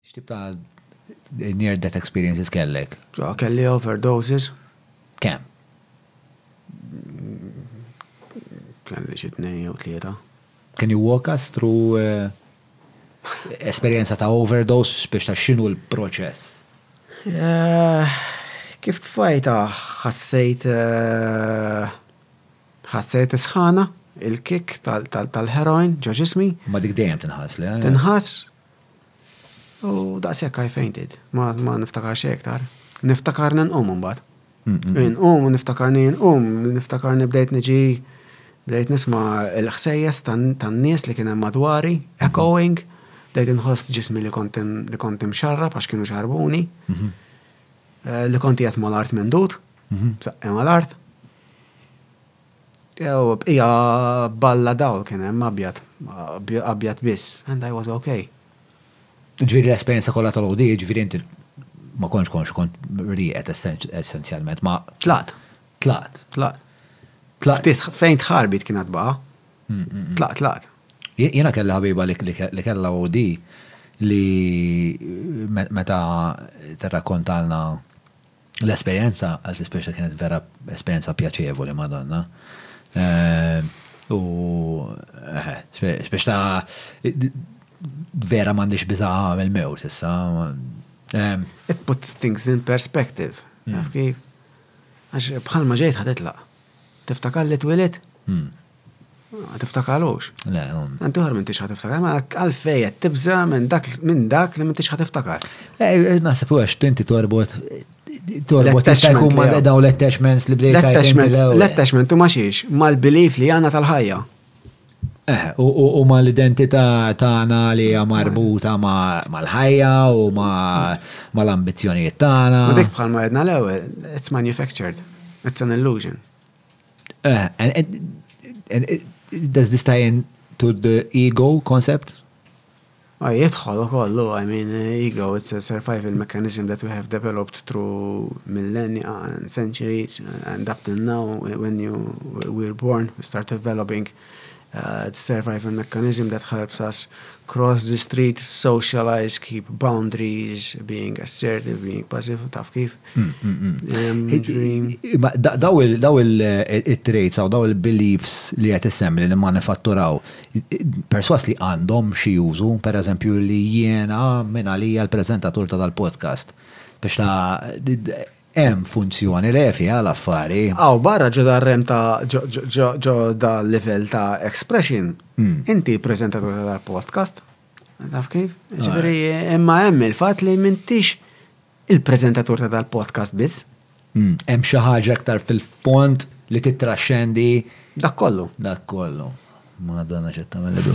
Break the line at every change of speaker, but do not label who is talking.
X'tib ta' near death experiences kellek?
Kelli overdoses.
Kemm?
Kelli xi 2 jew 3.
Can you walk us through esperjenza ta' overdose biex ta' x'inhu l-proċess?
Kif tfajta ħassejt isħana il-kick tal-heroin ġo ġismi.
Ma dik dejjem tinħass li?
Tinħass u daqshekk I fainted. Ma niftakar xejn iktar. Niftakar ninqum mbagħad. Inqum, niftakarni bdejt nisma' l-ħsejjes tan-nies li kien hemm madwari, echoing, bdejt inħoss ġismi li kont imxarrab għax kienu xarbuni. Li konti qed mal-art mendut, saqqem mal-art. Jew bqija balla dawl kien hemm abjad biss, and I was okay.
Ġifieri l-esperjenza kollha tal-OD, ġifieri inti ma kontx kont riqet essenzjalment, ma
Tlaqt. Ftit fejn tħarbit kienet baqa. Tlaqt.
Jiena kellha ħabiba li kellha OD li meta tirrakkontalna l-esperjenza, għax l-esperjenza kienet vera esperjenza pjaċevoli, Madonna. U biex ta' vera m'għandix biża' mill-mewt issa.
It puts things in perspective. Naf kif? Għax bħalma ġejt ħaditlaq. Tiftakar li twilet? Ma tiftakarux.
Le,
Anti ħar minn tix ħatiftakar, ma għalfej qed tibża minn dak li minn tix ħatiftakar.
Naħseb u għax tinti torbot jista' jkun ma' dawn l-attachments li bdejt
L-attachment u ma xiex, mal-belief li għandna tal-ħajja.
U ma l-identità tagħna li hija marbuta mal-ħajja u ma l-ambizzjonijiet tagħna.
Ma dik bħalma għedna l-ewwel, it's manufactured. It's an illusion.
Does this tie in to the ego concept?
Jidħol ukollu, I mean, ego, it's a survival mechanism that we have developed through millennia and centuries, and up till now, when we're born, we start developing survival mechanism that helps us cross the street, socialize, keep boundaries, being assertive, being passive, taf kif.
Daw il-traits u daw il-beliefs li għet issemmi li manifatturaw, perswas li għandhom xi jużu, per eżempju li jiena minn għalija l-prezentatur ta' dal-podcast, biex ta' hemm funzjoni lefi għal-affari.
Barra ġo dar-rem ta' ġo dal-level ta' expression, inti prezentatur ta' dal-podcast, taf kif? Ġifieri imma hemm il-fatt li m'intix il-prezentatur ta' dal-podcast biss.
Hemm xi ħaġa aktar fil-font li titraxxendi
dak kollu.
Madonna ċetta mill-bidu.